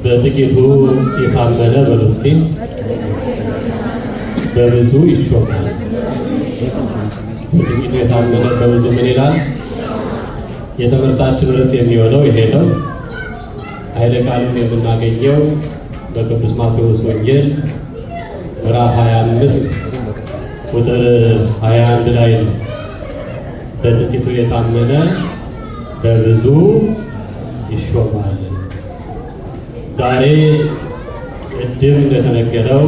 በጥቂቱ የታመነ በመስኪ በብዙ ይሾማል። በጥቂቱ የታመነ በብዙ ምን ይላል? የትምህርታችን ርዕስ የሚሆነው ይሄ ነው። ኃይለ ቃሉን የምናገኘው በቅዱስ ማቴዎስ ወንጌል ምዕራፍ 25 ቁጥር 21 ላይ ነው። በጥቂቱ የታመነ በብዙ ይሾማል። ዛሬ ቅድም እንደተነገረው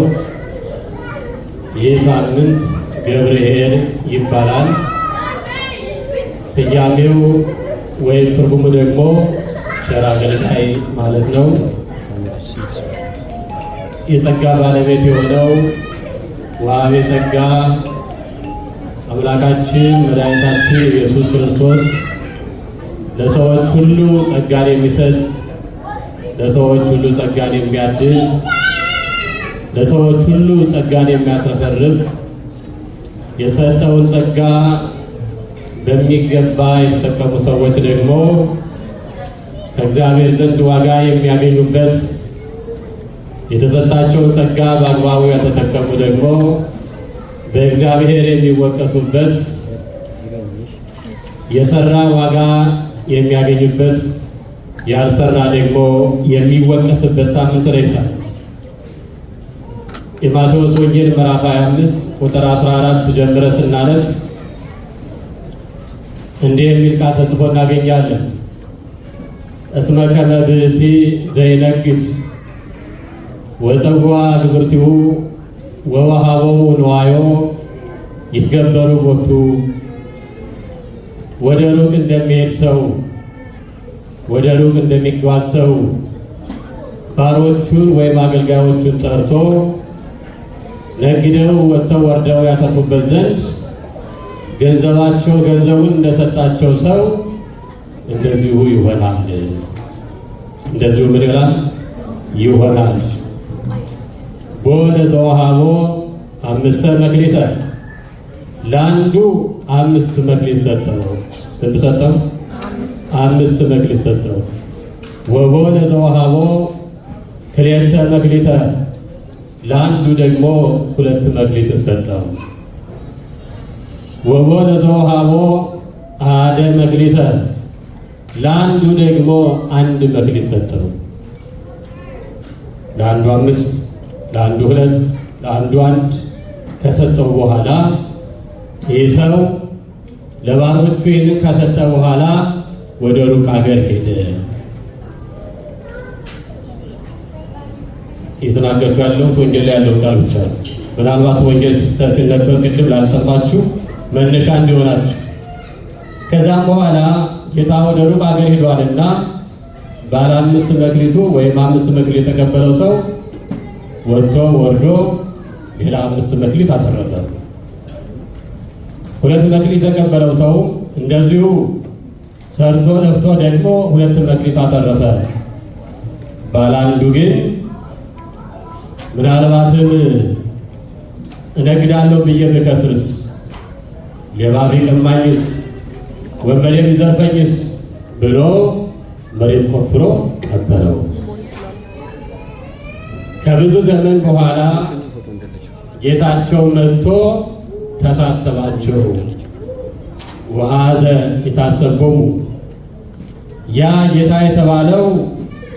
ይህ ሳምንት ገብርኄር ይባላል። ስያሜው ወይም ትርጉሙ ደግሞ ቸር አገልጋይ ማለት ነው። የጸጋ ባለቤት የሆነው ወሀቤ ጸጋ አምላካችን መድኃኒታችን ኢየሱስ ክርስቶስ ለሰዎች ሁሉ ጸጋን የሚሰጥ፣ ለሰዎች ሁሉ ጸጋን የሚያድል፣ ለሰዎች ሁሉ ጸጋን የሚያትረፈርፍ፣ የሰጠውን ጸጋ በሚገባ የተጠቀሙ ሰዎች ደግሞ ከእግዚአብሔር ዘንድ ዋጋ የሚያገኙበት፣ የተሰጣቸውን ጸጋ በአግባቡ ያልተጠቀሙ ደግሞ በእግዚአብሔር የሚወቀሱበት፣ የሰራ ዋጋ የሚያገኙበት፣ ያልሰራ ደግሞ የሚወቀስበት ሳምንት ነው። የማቴዎስ ወንጌል ምዕራፍ 25 ቁጥር 14 ጀምረ ስናነብ እንዲህ የሚል ቃል ተጽፎ እናገኛለን። እስመ ከመ ብእሲ ዘይነግድ ወፀዋ ግብርቲሁ ወወሃቦሙ ንዋዮ ይትገበሩ ቦቱ። ወደ ሩቅ እንደሚሄድ ሰው፣ ወደ ሩቅ እንደሚጓዝ ሰው ባሮቹን ወይም አገልጋዮቹን ጠርቶ ነግደው ወጥተው ወርደው ያተርፉበት ዘንድ ገንዘቡን እንደሰጣቸው ሰው እንደዚሁ ይሆናል። እንደዚሁ ምን ይሆናል? ቦነ ዘወሃቦ 5 መክሊተ፣ ለአንዱ 5 መክሊት ሰጠው። ስንት ሰጠው? 5 መክሊት ሰጠው። ወቦነ ዘወሃቦ 2 መክሊተ፣ ለአንዱ ደግሞ 2 መክሊት ሰጠው። ወቦነ ዘወሃቦ 1 መክሊተ፣ ለአንዱ ደግሞ 1 መክሊት ሰጠው። ለአንዱ 5፣ ለአንዱ 2፣ ለአንዱ 1 ከሰጠው በኋላ ይህ ሰው ለባሮቹ ይህንን ከሰጠ በኋላ ወደ ሩቅ አገር ሄደ። እየተናገርኩ ያለሁት ወንጌል ላይ ያለው ቃል ብቻ ነው። ምናልባት ወንጌል ሲነበብ ቅድም ላልሰማችሁ መነሻ እንዲሆናችሁ። ከዛም በኋላ ጌታ ወደ ሩቅ አገር ሄዷልና ባለ 5 መክሊቱ ወይም 5 መክሊት የተቀበለው ሰው ወጥቶ ወርዶ ሌላ 5 መክሊት አተረፈ። 2 መክሊት የተቀበለው ሰው እንደዚሁ ሰርቶ ለፍቶ ደግሞ 2 መክሊት አተረፈ። ባለ አንዱ ግን ምናልባትም እነግዳለሁ ብዬ ብከስርስ፣ ሌባ ቢቀማኝስ፣ ወንበዴ ቢዘርፈኝስ ብሎ መሬት ቆፍሮ ቀበረው። ከብዙ ዘመን በኋላ ጌታቸው መጥቶ ተሳሰባቸው። ወሀዘ ይታሰቦሙ፣ ያ ጌታ የተባለው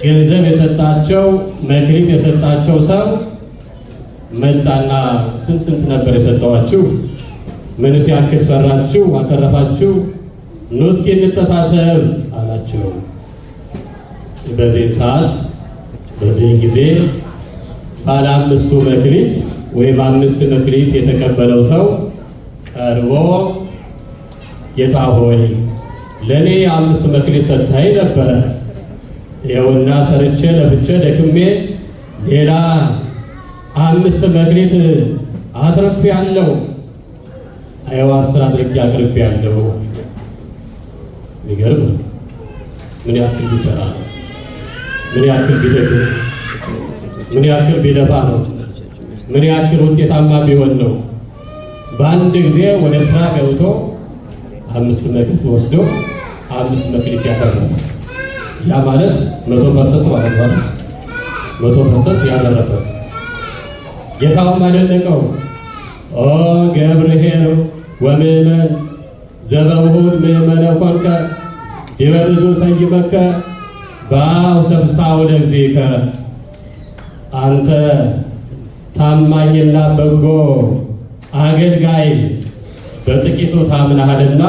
ገንዘብ የሰጣቸው መክሊት የሰጣቸው ሰው መጣና ስንት ነበር የሰጠዋችሁ? ምንስ ያክል ሰራችሁ አተረፋችሁ? ኑ እስኪ እንተሳሰብ አላቸው። በዚህ ሰዓት በዚህ ጊዜ ባለ 5ቱ መክሊት ወይም 5 መክሊት የተቀበለው ሰው ቀርቦ ጌታ ሆይ ለኔ 5 መክሊት ሰጥተኸኝ ነበረ፣ ይኸውና ሰርቼ ለፍቼ ደክሜ ሌላ 5 መክሊት አትርፌአለሁ፣ አይዋ 10 አድርጌ አቅርቤአለሁ። ይገርም። ምን ያክል ቢሰራ፣ ምን ያክል ቢደክም፣ ምን ያክል ቢለፋ ነው፣ ምን ያክል ውጤታማ ቢሆን ነው በአንድ ጊዜ ወደ ስራ ገብቶ 5 መክሊት ወስዶ 5 መክሊት ያተረፈ። ያ ማለት 100% ማለት ነው። 100% ያደረፈስ ጌታውም አደነቀው። ኦ ገብርኄር ወምእመን ዘበውሁድ ምእመነ ኮንከ ዲበብዙ ሰይመከ በውስተ ፍስሐ ወለእግዚእከ። አንተ ታማኝና በጎ አገልጋይ በጥቂቱ ታምናሃልና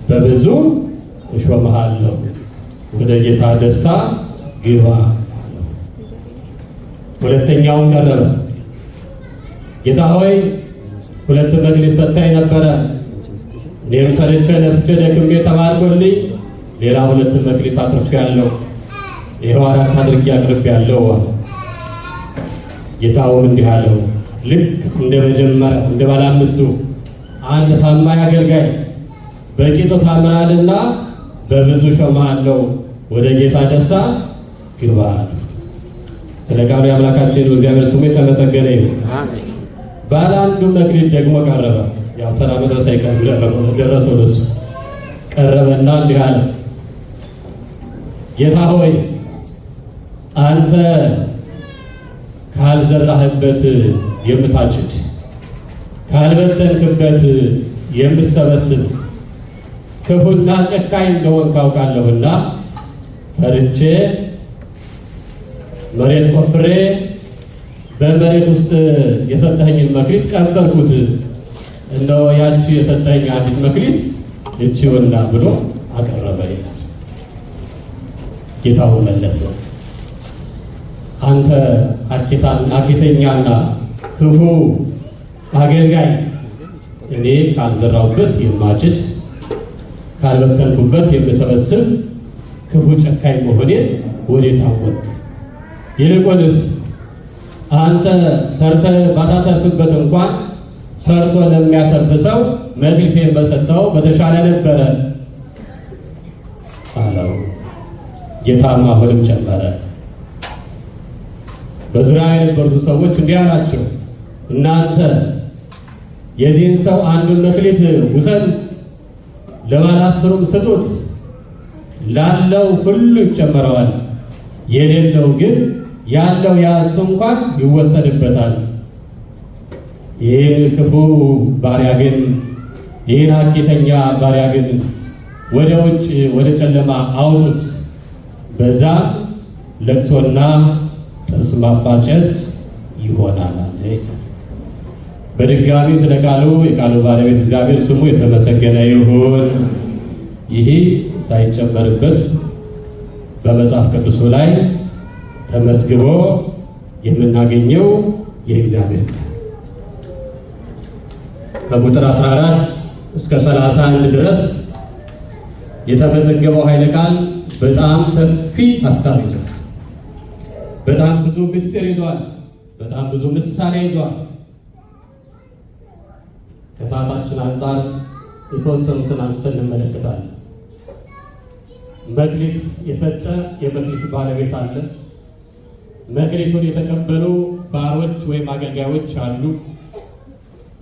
በብዙ እሾምሃለሁ፣ ወደ ጌታ ደስታ ግባ። ሁለተኛውን ቀረበ። ጌታ ሆይ 2 መክሊት ሰጥተኸኝ ነበረ፣ እኔም ሰርቼ ለፍቼ ደክሜ ተማርኮልኝ ሌላ 2 መክሊት አትርፌአለሁ፣ ይኸው 4 አድርጌ አቅርቤአለሁ። ጌታውም እንዲህ አለው፣ ልክ እንደ መጀመሪያው እንደ ባለ 5ቱ አንተ ታማኝ አገልጋይ በቂጡ ታምናልና በብዙ እሾምሃለሁ፣ ወደ ጌታ ደስታ ግባ። ስለ ቃሉ የአምላካችን እግዚአብሔር ስሙ የተመሰገነ ይሁን። ባለ 1 መክሊት ደግሞ ቀረበ። ያው ተራ መድረስ አይቀርም፣ ደረሰው ለሱ ቀረበና እንዲህ አለ፣ ጌታ ሆይ አንተ ካልዘራህበት የምታጭድ ካልበተንክበት የምትሰበስብ ክፉና ጨካኝ እንደሆንክ አውቃለሁና ፈርቼ መሬት ቆፍሬ በመሬት ውስጥ የሰጠኸኝን መክሊት ቀበልኩት። እንደው ያቺ የሰጠኸኝ አንዲት መክሊት እቺውና ብሎ አቀረበ ይላል። ጌታው መለሰ፣ አንተ አኬተኛና ክፉ አገልጋይ፣ እኔ ካልዘራሁበት የማጭድ ካልበተንኩበት የምሰበስብ ክፉ ጨካኝ መሆኔን ወዴት አወቅህ? ይልቁንስ አንተ ሰርተህ ባታተርፍበት እንኳን ሰርቶ ለሚያተርፍ ሰው መክሊቴን በሰጠው በተሻለ ነበረ አለው። ጌታም አሁንም ጨመረ። በዙሪያ የነበሩት ሰዎች እንዲህ አላቸው፣ እናንተ የዚህን ሰው 1 መክሊት ውሰዱ፣ ለባለ 10ም ስጡት፣ ላለው ሁሉ ይጨመረዋል፣ የሌለው ግን ያለው ያሱ እንኳን ይወሰድበታል። ይህን ክፉ ባሪያ ግን ይህን ሐኬተኛ ባሪያ ግን ወደ ውጭ ወደ ጨለማ አውጡት፣ በዛ ለቅሶና ጥርስ ማፋጨት ይሆናል። በድጋሚ ስለ ቃሉ የቃሉ ባለቤት እግዚአብሔር ስሙ የተመሰገነ ይሁን። ይህ ሳይጨመርበት በመጽሐፍ ቅዱሱ ላይ ተመዝግቦ የምናገኘው የእግዚአብሔር ቃል ከቁጥር 14 እስከ 31 ድረስ የተመዘገበው ኃይለ ቃል በጣም ሰፊ ሐሳብ ይዟል። በጣም ብዙ ምስጢር ይዟል። በጣም ብዙ ምሳሌ ይዟል። ከሰዓታችን አንጻር የተወሰኑትን አንስተን እንመለከታለን። መክሊት የሰጠ የመክሊት ባለቤት አለ። መክሊቱን የተቀበሉ ባሮች ወይም አገልጋዮች አሉ።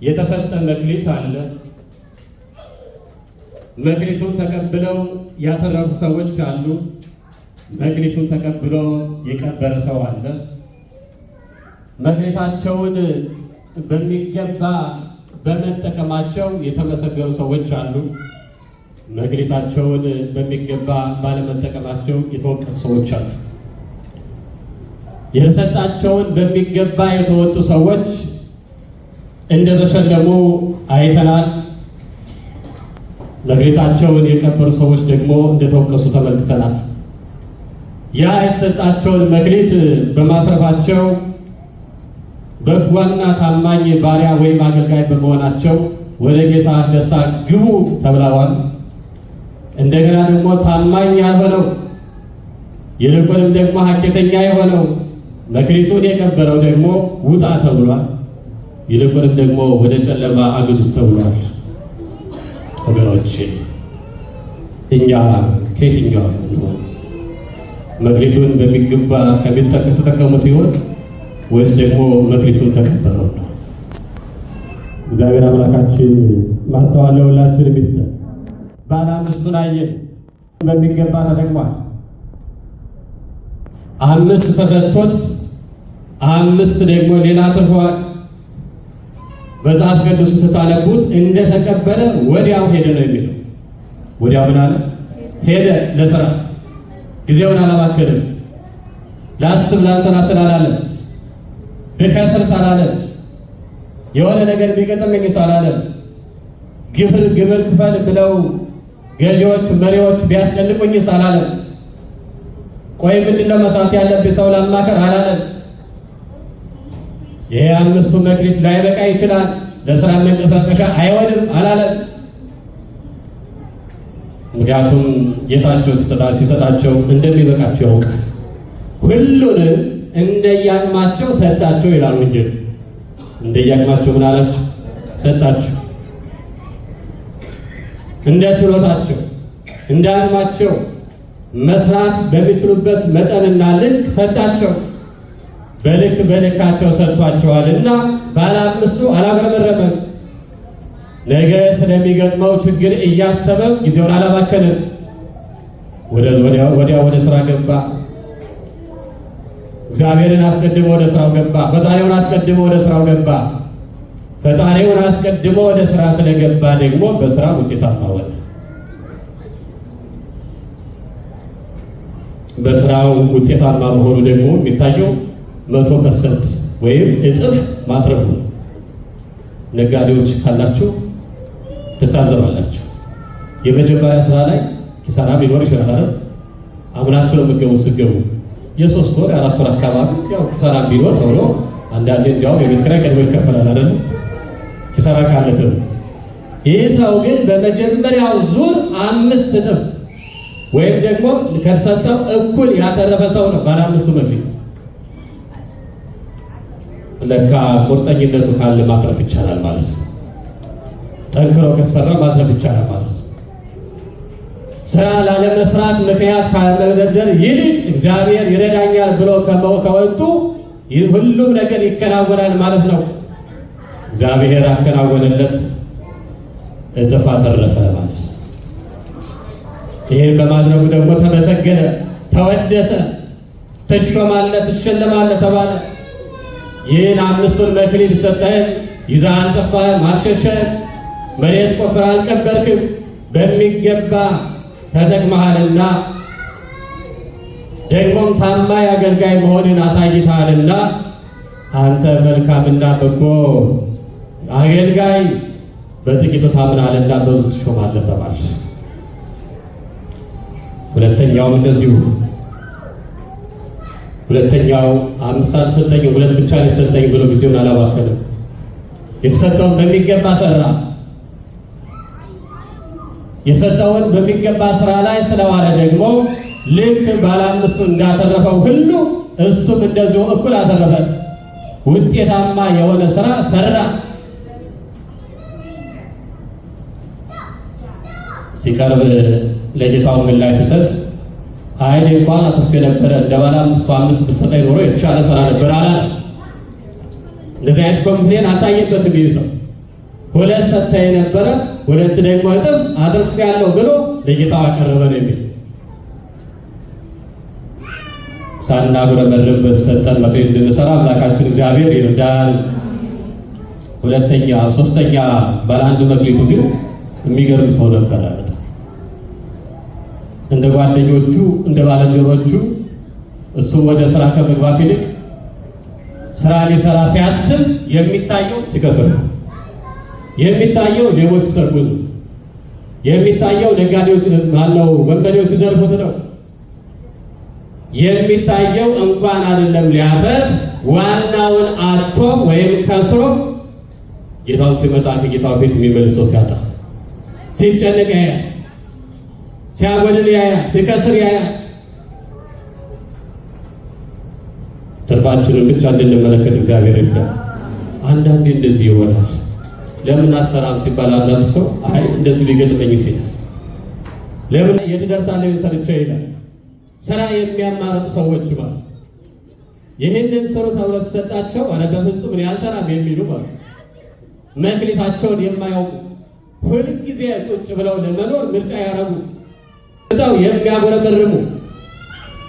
የተሰጠ መክሊት አለ። መክሊቱን ተቀብለው ያተረፉ ሰዎች አሉ። መክሊቱን ተቀብሎ የቀበረ ሰው አለ። መክሊታቸውን በሚገባ በመጠቀማቸው የተመሰገኑ ሰዎች አሉ። መክሊታቸውን በሚገባ ባለመጠቀማቸው የተወቀሱ ሰዎች አሉ። የተሰጣቸውን በሚገባ የተወጡ ሰዎች እንደተሸለሙ አይተናል። መክሊታቸውን የቀበሩ ሰዎች ደግሞ እንደተወቀሱ ተመልክተናል። ያ የተሰጣቸውን መክሊት በማትረፋቸው በጎና ታማኝ ባሪያ ወይም አገልጋይ በመሆናቸው ወደ ጌታ ደስታ ግቡ ተብለዋል። እንደገና ደግሞ ታማኝ ያልሆነው ይልቁንም ደግሞ ሐኬተኛ የሆነው መክሊቱን የቀበረው ደግሞ ውጣ ተብሏል። ይልቁንም ደግሞ ወደ ጨለማ አግዙት ተብሏል። ወገኖቼ እኛ ከየትኛው ነው? መክሊቱን በሚገባ ከተጠቀሙት ይሆን ወይስ ደግሞ መክሊቱን ከቀበረው ነው? እግዚአብሔር አምላካችን ማስተዋል ለሁላችንም ይስጠን። ባለ 5ቱን አየን፣ በሚገባ ተጠቅሟል። 5 ተሰጥቶት 5 ደግሞ ሌላ ትርፏል። መጽሐፍ ቅዱስ ስታነቡት እንደተቀበለ ወዲያው ሄደ ነው የሚለው። ወዲያው ምን አለ? ሄደ ለሥራ። ጊዜውን አላባከንም። ላስብ ላንሰላስል አላለም። ብከስር አላለም። የሆነ ነገር ቢገጥመኝ አላለም። ግብር ክፈል ብለው ገዢዎች መሪዎች ቢያስጨንቁኝ አላለም። ቆይ ምንድነው መስራት ያለብኝ ሰው ላማከር አላለም። ይሄ 5ቱ መክሊት ላይበቃ ይችላል፣ ለሥራ መንቀሳቀሻ አይሆንም አላለም። ምክንያቱም ጌታቸው ሲሰጣቸው እንደሚበቃቸው ያውቃል። ሁሉንም እንደያቅማቸው ሰጣቸው ይላል ወንጌል። እንደያቅማቸው ምን አላቸው? ሰጣቸው። እንደ ችሎታቸው እንደ አቅማቸው መስራት በሚችሉበት መጠንና ልክ ሰጣቸው። በልካቸው ሰጥቷቸዋልና ባለ 5ቱ አላጉረመረመም። ነገ ስለሚገጥመው ችግር እያሰበም ጊዜውን አላባከንም። ወዲያ ወደ ሥራ ገባ። እግዚአብሔርን አስቀድሞ ወደ ሥራው ገባ። ፈጣሪውን አስቀድሞ ወደ ሥራው ገባ። ፈጣሪውን አስቀድሞ ወደ ሥራ ስለገባ ደግሞ በሥራ ውጤታማ ሆነ። በሥራው ውጤታማ መሆኑ ደግሞ የሚታየው 100% ወይም እጥፍ ማትረፉ ነው። ነጋዴዎች ካላችሁ ትታዘባላችሁ። የመጀመሪያ ሥራ ላይ ኪሳራ ሊኖር ይችላል አይደል? አምናችሁ ነው የምትገቡት። ስትገቡ የ3 ወር 4 ወር አካባቢ ያው ኪሳራ ቢኖር ተብሎ አንዳንዴ እንዲያውም የቤት ኪራይ ቀድሞ ይከፈላል አይደል? ኪሳራ ካለ ተብሎ። ይህ ሰው ግን በመጀመሪያው ዙር 5 እጥፍ ወይም ደግሞ ከተሰጠው እኩል ያተረፈ ሰው ነው። ባለ 5ቱ መክሊት ለካ ቁርጠኝነቱ ካለ ማትረፍ ይቻላል ማለት ነው። ጠንክሮ ከሰራ ማትረፍ ይቻላል ማለት ነው። ስራ ላለመስራት ምክንያት ካለመደርደር ይልቅ እግዚአብሔር ይረዳኛል ብሎ ከወጡ ሁሉም ነገር ይከናወናል ማለት ነው። እግዚአብሔር አከናወነለት፣ እጥፍ አተረፈ ማለት ነው። ይህን በማድረጉ ደግሞ ተመሰገነ፣ ተወደሰ፣ ትሾማለህ፣ ትሸለማለህ ተባለ። ይህን 5ቱን መክሊት ሰጠህን፣ ይዘህ አልጠፋህም፣ አልሸሸህም፣ መሬት ቆፍረህ አልቀበርክም፣ በሚገባ ተጠቅመሃልና ደግሞም ታማኝ አገልጋይ መሆንን አሳይተሃልና አንተ መልካምና በጎ አገልጋይ በጥቂቱ ታምናልና በብዙ ትሾማለህ ተባለ። ሁለተኛውም እንደዚሁ። ሁለተኛው 5 አልሰጠኝም 2 ብቻ ሊሰጠኝ ብሎ ጊዜውን አላባከንም። የተሰጠውን በሚገባ ሰራ። የሰጠውን በሚገባ ስራ ላይ ስለዋለ ደግሞ ልክ ባለ 5ቱ እንዳተረፈው ሁሉ እሱም እንደዚሁ እኩል አተረፈ። ውጤታማ የሆነ ስራ ሰራ። ሲቀርብ ለጌታው ምላሽ ሲሰጥ አይኔ እንኳን አትርፌ ነበረ፣ እንደ ባለ 5 ብትሰጠኝ ኖሮ የተሻለ ስራ ነበር አላለ። እንደዚህ አይነት ኮምፕሌን አልታየበትም። ይህ ሰው 2 ሰጥተኝ ነበረ 2 ደግሞ እጥፍ አትርፌያለሁ ብሎ ለጌታው አቀረበ ነው የሚል። ሳናጉረመርም በሰጠን መክሊት እንድንሰራ አምላካችን እግዚአብሔር ይርዳል። ሶስተኛ ባለ 1 መክሊቱ ግን የሚገርም ሰው ነበረ። እንደ ጓደኞቹ እንደ ባልንጀሮቹ እሱም ወደ ስራ ከመግባት ይልቅ ስራ ሊሰራ ሲያስብ የሚታየው ሲከስር፣ የሚታየው ሌቦች ሲሰርቁት፣ የሚታየው ነጋዴዎች ወንበዴዎች ሲዘርፉት ነው። የሚታየው እንኳን አይደለም ሊያተርፍ ዋናውን አጥቶ ወይም ከስሮ ጌታው ሲመጣ ከጌታው ፊት የሚመልሰው ሲያጣ፣ ሲጨነቅ ያያል፣ ሲያጎድል ያያል፣ ሲከስር ያያል። ትርፋችንን ብቻ እንድንመለከት እግዚአብሔር ይርዳል። አንዳንዴ እንደዚህ ይሆናል። ለምን አትሰራም ሲባል አንዳንድ ሰው አይ እንደዚህ ሊገጥመኝ ሲል ለምን የት ደርሳለሁ ሰርቼ ይላል። ስራ የሚያማርጡ ሰዎች ማለት ይህንን ስሩ ተብሎ ሲሰጣቸው አረ በፍጹም እኔ አልሰራም የሚሉ ማለት መክሊታቸውን የማያውቁ ሁልጊዜ ቁጭ ብለው ለመኖር ምርጫ ያደረጉ ተቀምጠው የሚያጎረበርሙ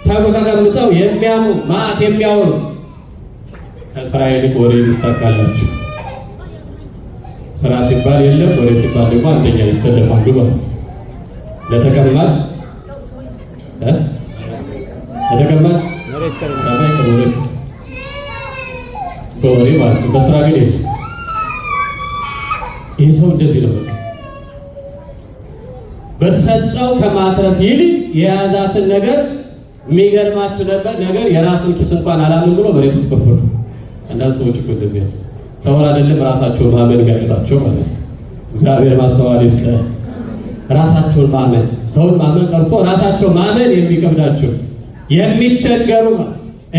ተቀምጠው የሚያሙ ማዕት የሚያወሩ ከስራ ይልቅ ወሬ ይሳካላችሁ። ስራ ሲባል የለም፣ ወሬ ሲባል ደግሞ አንደኛ ይሰለፋሉ ማለት ነው። ለተቀማጭ ሰማይ ከወሬ ማለት ነው። በስራ ግን የለም። ይህ ሰው እንደዚህ ነው። በተሰጠው ከማትረፍ ይልቅ የያዛትን ነገር የሚገርማችሁ ነገር የራሱን ኪስ እንኳን አላምን ብሎ መሬት ውስጥ ቆፈሩ። አንዳንድ ሰዎች እኮ እንደዚህ ነው። ሰውን አይደለም ራሳቸውን ማመን ጋርጣቸው ማለት ነው። እግዚአብሔር ማስተዋል ይስጥ። ራሳቸውን ማመን፣ ሰውን ማመን ቀርቶ ራሳቸው ማመን የሚከብዳቸው የሚቸገሩ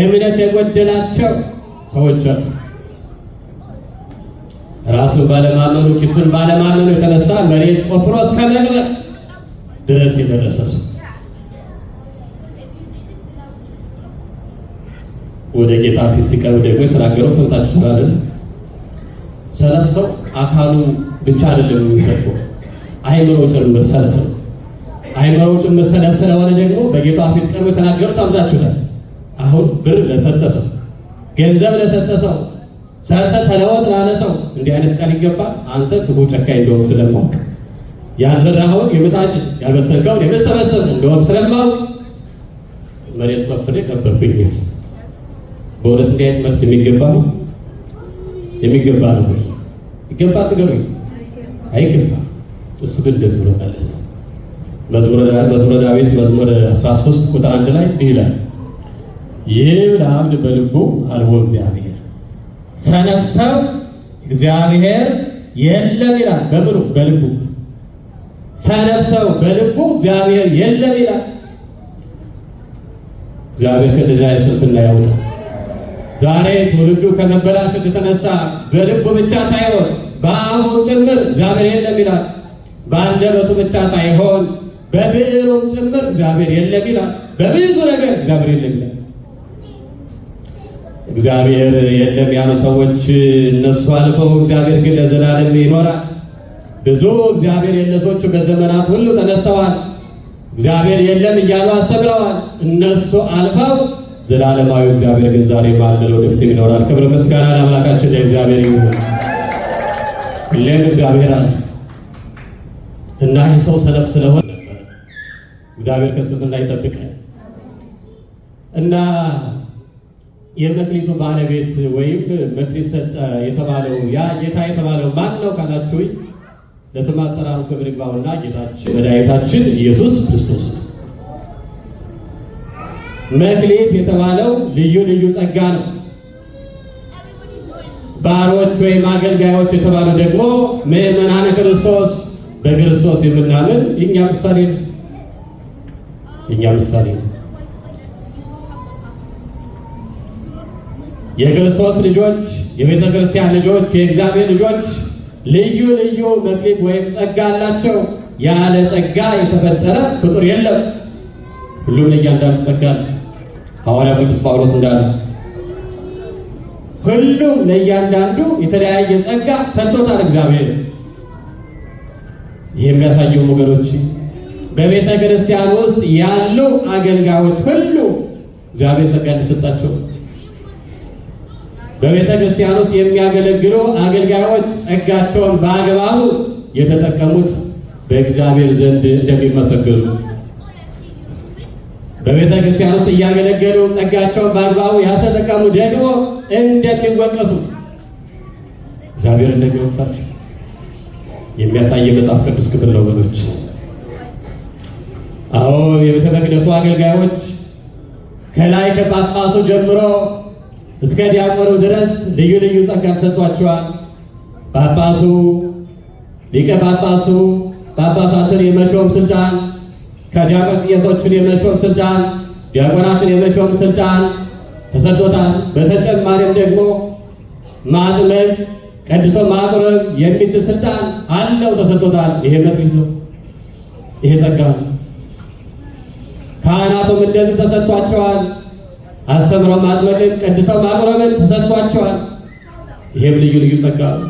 እምነት የጎደላቸው ሰዎች አሉ። ራሱን ባለማመኑ ኪሱን ባለማመኑ የተነሳ መሬት ቆፍሮ እስከ መቅበር ድረስ የደረሰ ሰው ወደ ጌታ ፊት ሲቀርብ ደግሞ የተናገረው ሰምታችኋል አይደል? ሰነፍ ሰው አካሉ ብቻ አይደለም የሚሰጠው፣ አይምሮው ጭምር ሰነፍ ነው። አይምሮው ጭምር ሰነፍ ስለሆነ ደግሞ በጌታ ፊት ቀርቦ የተናገረው ሰምታችኋል። አሁን ብር ለሰጠ ሰው፣ ገንዘብ ለሰጠ ሰው፣ ሰርተ ተለወጥ ላለ ሰው እንዲህ አይነት ቃል ይገባል። አንተ ክፉ ጨካኝ እንደሆንክ ስለማውቅ ያልዘራኸውን የምታጭድ ያልበተንከውን የምትሰበስብ እንደሆንክ ስለማውቅ መሬት ቆፍሬ ቀበርኩኝ። በእውነት እንዲህ አይነት መልስ የሚገባ ነው? የሚገባ ነው ወይ? ይገባል? ንገሩኝ። አይገባም። እሱ ግን እንደዚህ ብሎ መለሰ። መዝሙረ ዳዊት መዝሙር 13 ቁጥር 1 ላይ እንዲህ ይላል፣ ይብል አምድ በልቡ አልቦ እግዚአብሔር። ሰነፍ ሰው እግዚአብሔር የለም ይላል። በምኑ? በልቡ። ሰነፍ ሰው በልቡ እግዚአብሔር የለም ይላል። እግዚአብሔር ከእንደዚያ ስንፍና ያውጣ። ዛሬ ትውልዱ ከመበላሸት የተነሳ በልቡ ብቻ ሳይሆን በአእምሮ ጭምር እግዚአብሔር የለም ይላል። በአንደበቱ ብቻ ሳይሆን በብዕሩም ጭምር እግዚአብሔር የለም ይላል። በብዙ ነገር እግዚአብሔር የለም ይላል። እግዚአብሔር የለም ያሉ ሰዎች እነሱ አልፈው እግዚአብሔር ግን ለዘላለም ይኖራል። ብዙ እግዚአብሔር የለሶቹ በዘመናት ሁሉ ተነስተዋል። እግዚአብሔር የለም እያሉ አስተምረዋል። እነሱ አልፈው ዘላለማዊ እግዚአብሔር ግን ዛሬ ባለ ወደፊት ይኖራል። ክብር ምስጋና ለአምላካችን ለእግዚአብሔር ይሁን። ሁሌም እግዚአብሔር አለ እና ይህ ሰው ሰነፍ ስለሆነ እግዚአብሔር ከስንፍና ይጠብቀን እና የመክሊቱ ባለቤት ወይም መክሊት ሰጠ የተባለው ያ ጌታ የተባለው ማን ነው ካላችሁኝ፣ ለስም አጠራሩ ክብር ይግባውና ጌታችን መድኃኒታችን ኢየሱስ ክርስቶስ ነው። መክሊት የተባለው ልዩ ልዩ ጸጋ ነው። ባሮች ወይም አገልጋዮች የተባለው ደግሞ ምዕመናነ ክርስቶስ በክርስቶስ የምናምን የእኛ ምሳሌ ነው። የእኛ ምሳሌ ነው። የክርስቶስ ልጆች፣ የቤተ ክርስቲያን ልጆች፣ የእግዚአብሔር ልጆች ልዩ ልዩ መክሊት ወይም ጸጋ አላቸው። ያለ ጸጋ የተፈጠረ ፍጡር የለም። ሁሉም ለእያንዳንዱ ጸጋ አለ። ሐዋርያው ቅዱስ ጳውሎስ እንዳለ ሁሉም ለእያንዳንዱ የተለያየ ጸጋ ሰጥቶታል እግዚአብሔር። ይህ የሚያሳየው ወገኖች በቤተ ክርስቲያን ውስጥ ያሉ አገልጋዮች ሁሉ እግዚአብሔር ጸጋ እንደሰጣቸው፣ በቤተ ክርስቲያን ውስጥ የሚያገለግሉ አገልጋዮች ጸጋቸውን በአግባቡ የተጠቀሙት በእግዚአብሔር ዘንድ እንደሚመሰገኑ፣ በቤተ ክርስቲያን ውስጥ እያገለገሉ ጸጋቸውን በአግባቡ ያልተጠቀሙ ደግሞ እንደሚወቀሱ እግዚአብሔር እንደሚወቅሳቸው የሚያሳይ መጽሐፍ ቅዱስ ክፍል ነው ወገኖች። አዎ የቤተ መቅደሱ አገልጋዮች ከላይ ከጳጳሱ ጀምሮ እስከ ዲያቆኑ ድረስ ልዩ ልዩ ጸጋ ሰጥቷቸዋል። ጳጳሱ፣ ሊቀ ጳጳሱ ጳጳሳትን የመሾም ስልጣን፣ ከዲያቆን ቄሶችን የመሾም ስልጣን፣ ዲያቆናትን የመሾም ስልጣን ተሰጥቶታል። በተጨማሪም ደግሞ ማጥመቅ፣ ቀድሶ ማቁረብ የሚችል ስልጣን አለው ተሰጥቶታል። ይሄ መክሊት ነው። ይሄ ጸጋ ነው። ካህናቱም እንደዚህ ተሰጥቷቸዋል። አስተምረው ማጥመቅን፣ ቀድሰው ማቁረብን ተሰጥቷቸዋል። ይሄም ልዩ ልዩ ጸጋ ነው።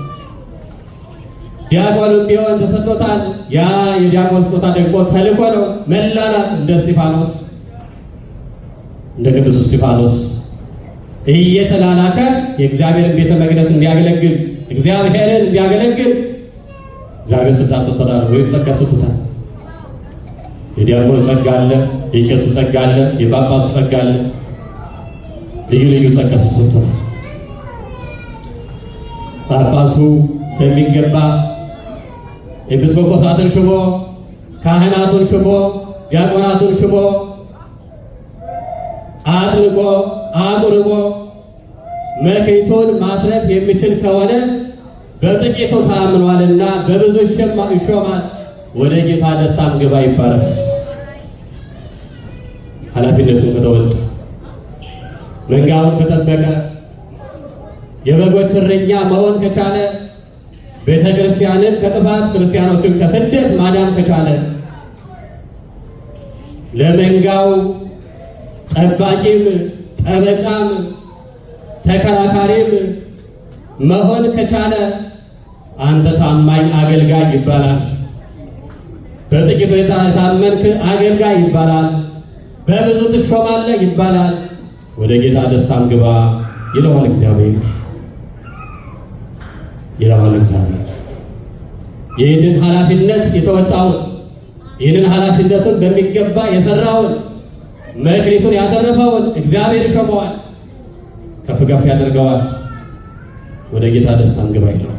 ዲያቆንም ቢሆን ተሰጥቶታል። ያ የዲያቆን ስጦታ ደግሞ ተልእኮ ነው፣ መላላት፣ እንደ እስጢፋኖስ እንደ ቅዱስ እስጢፋኖስ እየተላላከ የእግዚአብሔርን ቤተ መቅደስ እንዲያገለግል እግዚአብሔርን እንዲያገለግል እግዚአብሔር ስልጣን ሰጥቶታል ወይም ጸጋ ሰጥቶታል። የዲያቆን ጸጋ አለ፣ የቄሱ ጸጋ አለ፣ የጳጳሱ ጸጋ አለ። ልዩ ልዩ ጸጋ ሰጥቶታል። ጳጳሱ በሚገባ ኤጲስቆጶሳትን ሽቦ፣ ካህናቱን ሽቦ፣ ዲያቆናቱን ሽቦ አጥልቆ አቁርቦ መክሊቱን ማትረፍ የሚችል ከሆነ በጥቂቱ ታምኗልና በብዙ ይሾማል። ወደ ጌታ ደስታም ግባ ይባላል። ኃላፊነቱን ከተወጣ መንጋውን ከጠበቀ የበጎች እረኛ መሆን ከቻለ ቤተ ክርስቲያንን ከጥፋት ክርስቲያኖችን ከስደት ማዳን ከቻለ ለመንጋው ጠባቂም ጠበቃም ተከራካሪም መሆን ከቻለ አንተ ታማኝ አገልጋይ ይባላል። በጥቂቱ የታመንክ አገልጋይ ይባላል። በብዙ ትሾማለህ ይባላል። ወደ ጌታ ደስታም ግባ ይለዋል እግዚአብሔር። ይህንን ኃላፊነት የተወጣውን ይህንን ኃላፊነቱን በሚገባ የሰራውን መክሊቱን ያተረፈውን እግዚአብሔር ይሾመዋል፣ ከፍ ከፍ ያደርገዋል። ወደ ጌታ ደስታም ግባ ይለዋል።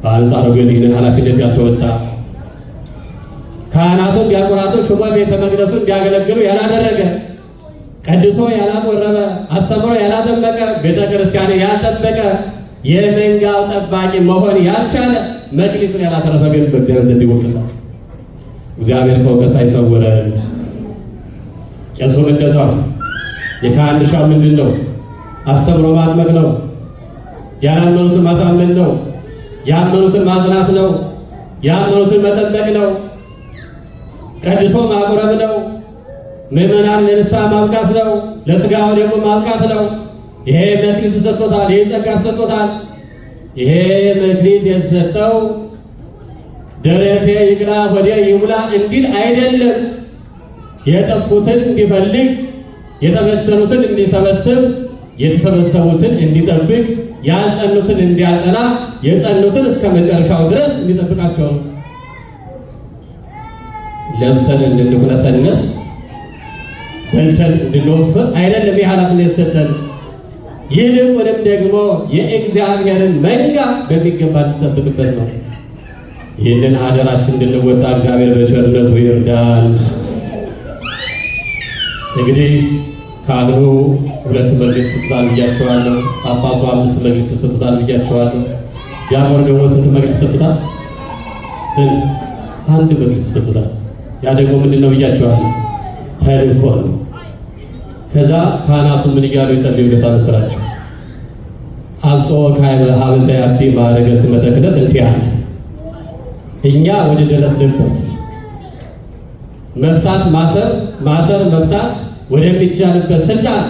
በአንጻሩ ግን ይህንን ኃላፊነት ያልተወጣ ካህናቱን ዲያቆናቱን ሹሞ ቤተ መቅደሱን እንዲያገለግሉ ያላደረገ ቀድሶ ያላቆረበ አስተምሮ ያላጠመቀ ቤተ ክርስቲያን ያልጠበቀ የመንጋው ጠባቂ መሆን ያልቻለ መክሊቱን ያላተረፈ ግን በእግዚአብሔር ዘንድ ይወቀሳል። እግዚአብሔር ከወቀሳ ይሰውረን። ቄሱም እንደዛው የካህን ድርሻ ምንድን ነው? አስተምሮ ማጥመቅ ነው። ያላመኑትን ማሳመን ነው። ያመኑትን ማጽናት ነው። ያመኑትን መጠበቅ ነው። ቀድሶ ማቁረብ ነው። ምዕመናን ለንስሐ ማብቃት ነው። ለሥጋው ደግሞ ማብቃት ነው። ይሄ መክሊት ተሰጥቶታል። ይሄ ጸጋ ተሰጥቶታል። ይሄ መክሊት የተሰጠው ደረቴ ይቅላ ሆዴ ይሙላ እንዲል አይደለም። የጠፉትን እንዲፈልግ፣ የተበተኑትን እንዲሰበስብ፣ የተሰበሰቡትን እንዲጠብቅ፣ ያልጸኑትን እንዲያጸና፣ የጸኑትን እስከ መጨረሻው ድረስ እንዲጠብቃቸው ነው። ለብሰን እንድንኩለሰነስ በልተን እንድንወፍር አይደለም የኃላፊነት የሰጠን። ይልቁንም ደግሞ የእግዚአብሔርን መንጋ በሚገባ እንጠብቅበት ነው። ይህንን አደራችን እንድንወጣ እግዚአብሔር በቸርነቱ ይርዳል። እንግዲህ ካህኑ 2 መክሊት ሰጥቷል ብያቸዋለሁ። ጳጳሱ 5 መክሊት ሰጥቷል ብያቸዋለሁ። ዲያቆኑ ደግሞ ስንት መክሊት ሰጥቷል? ስንት? 1 መክሊት ሰጥቷል። ያ ደግሞ ምንድን ነው ብያቸዋለሁ? ተልእኮ ነው። ከዛ ካህናቱ ምን እያሉ ይጸልዩለታል መሰላችሁ? አብጽሖ ሀበ ዘያቢ ማዕረገ ስመ ክህነት እንቲአነ። እኛ ወደ ደረስንበት መፍታት ማሰር መፍታት ወደሚቻልበት ስልጣን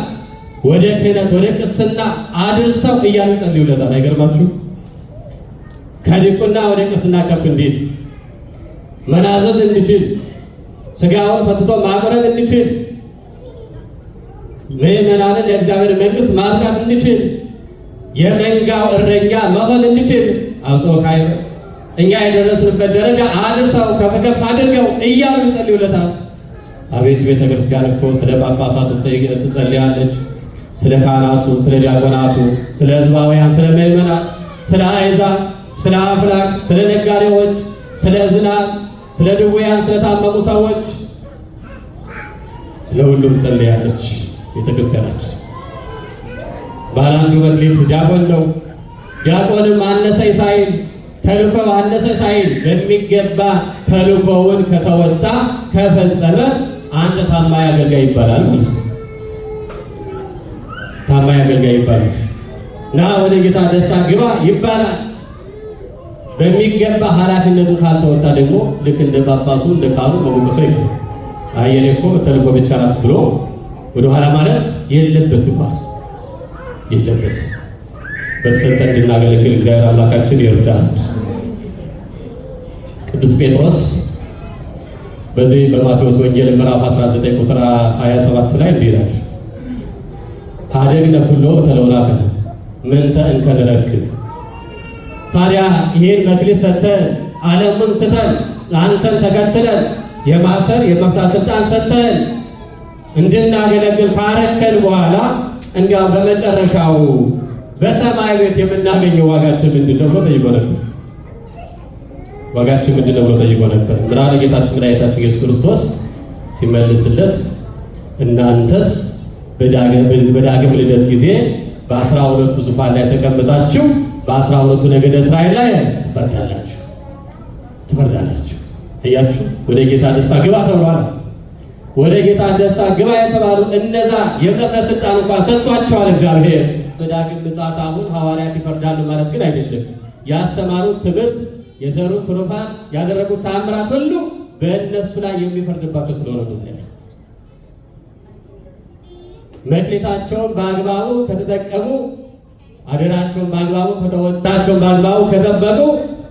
ወደ ክህነት ወደ ቅስና አድርሰው እያሉ ይጸልዩለታል። አይገርማችሁ? ከዲቁና ወደ ቅስና ከፍ እንዲል መናዘዝ እንዲችል ሥጋውን ፈትቶ ማቁረብ እንዲችል ምዕመናንን ለእግዚአብሔር መንግሥት ማብቃት እንዲችል የመንጋው እረኛ መሆን እንዲችል አብጽሖ ካይበ እኛ የደረስንበት ደረጃ አድርሰው ከፍ ከፍ አድርገው እያሉ ይጸልዩለታል። አቤት ቤተ ክርስቲያን እኮ ስለ ጳጳሳቱ ትጸልያለች፣ ስለ ካህናቱ፣ ስለ ዲያቆናቱ፣ ስለ ሕዝባውያን፣ ስለ ምዕመናን፣ ስለ አሕዛብ፣ ስለ አፍላቅ፣ ስለ ነጋዴዎች፣ ስለ ዝናብ፣ ስለ ድውያን፣ ስለ ታመሙ ሰዎች፣ ስለ ሁሉም ጸልያለች ቤተ ክርስቲያናችን። ባለ 1 መክሊት ዲያቆን ነው። ዲያቆንም አነሰኝ ሳይል ተልእኮው አነሰ ሳይል በሚገባ ተልእኮውን ከተወጣ ከፈጸመ አንተ ታማኝ አገልጋይ ይባላል ማለት ነው። ታማኝ አገልጋይ ይባላል። ና ወደ ጌታ ደስታ ግባ ይባላል። በሚገባ ኃላፊነቱን ካልተወጣ ደግሞ ልክ እንደ ጳጳሱ እንደ ካህኑ መወቀሱ ይባላል። አየኔ እኮ ተልእኮ ብቻ ናት ብሎ ወደ ኋላ ማለት የለበትም ማለት የለበት። በተሰጠን እንድናገለግል እግዚአብሔር አምላካችን ይርዳል። ቅዱስ ጴጥሮስ በዚህ በማቴዎስ ወንጌል ምዕራፍ 19 ቁጥር 27 ላይ እንዲህ ይላል፣ ሀደግነ ኩሎ ተለውላከ ምንተ እንከንረክብ። ታዲያ ይህን መክሊት ሰጥተን ዓለሙን ትተን አንተን ተከትለን የማሰር የመፍታት ስልጣን ሰጥተን እንድናገለግል ካረከን በኋላ እንዲያው በመጨረሻው በሰማይ ቤት የምናገኘው ዋጋችን ምንድነው ብሎ ጠይቆ ነበር። ዋጋችን ምንድነው ብሎ ጠይቆ ነበር። ምናለ ጌታችን መድኃኒታችን ኢየሱስ ክርስቶስ ሲመልስለት እናንተስ በዳግም ልደት ጊዜ በ12ቱ ዙፋን ላይ ተቀምጣችሁ በ12ቱ ነገደ እስራኤል ላይ ትፈርዳላችሁ። እያችሁ ወደ ጌታ ደስታ ግባ ተብሏል። ወደ ጌታ ደስታ ግባ የተባሉ እነዛ የመፍረድ ስልጣን እንኳን ሰጥቷቸዋል እግዚአብሔር። በዳግም ምጽአት አሁን ሐዋርያት ይፈርዳሉ ማለት ግን አይደለም። ያስተማሩት ትምህርት፣ የሰሩት ትሩፋት፣ ያደረጉት ተአምራት ሁሉ በእነሱ ላይ የሚፈርድባቸው ስለሆነ ነው። መክሊታቸውን በአግባቡ ከተጠቀሙ፣ አደራቸውን በአግባቡ ከተወጣቸው፣ በአግባቡ ከጠበቁ